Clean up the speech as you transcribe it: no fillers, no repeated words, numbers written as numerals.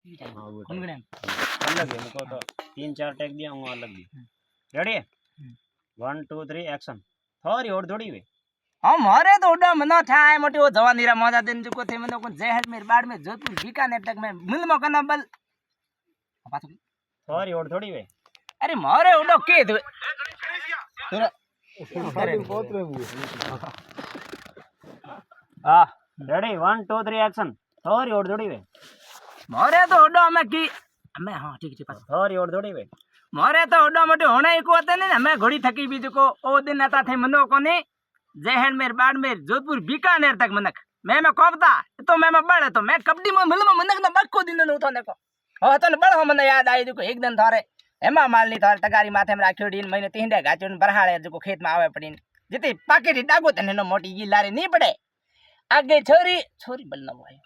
हाँ वो अंगड़े अलग है मुझको तो 3-4 टैग दिया हूँ अलग भी रेडी 1 2 3 एक्शन थोड़ी और थोड़ी वे हम हरे तो उड़ा मनो थाए मोटी वो जवानी रा मजा दिन जुको थे मनो को जैसलमेर बाड़मेर जोधपुर बीकानेर तक में मिल मकना बल पाछो थोड़ी और थोड़ी वे अरे मारे उड़ो के दो तेरा हाँ रेडी 1 2 3 एक्शन थोड़ी और थोड़ी वे मारे तो उड़ो में की मैं हां ठीक ठीक थोड़ी और थोड़ी वे मारे तो उड़ो मोटी होने को होते ने मैं घोड़ी थकी भी जुको ओ दिन आता थे मनो कोनी जैसलमेर बाड़मेर जोधपुर बीकानेर तक मनक मैं कोबता तो मैं बड़े तो मैं कबड्डी में मिल में मनक ना बक्को दिन न उठो neko हो तो बड़ हो मन याद आई जुको एक दिन थारे हेमा मालनी थारे तगारी माथे में राख्यो डीन महीने तींडे गाचो बरहाड़े जुको खेत में आवे पड़ीन जिते पाकेटी डागो तने नो मोटी जी लारे नहीं पड़े आगे छोरी छोरी बनना भाई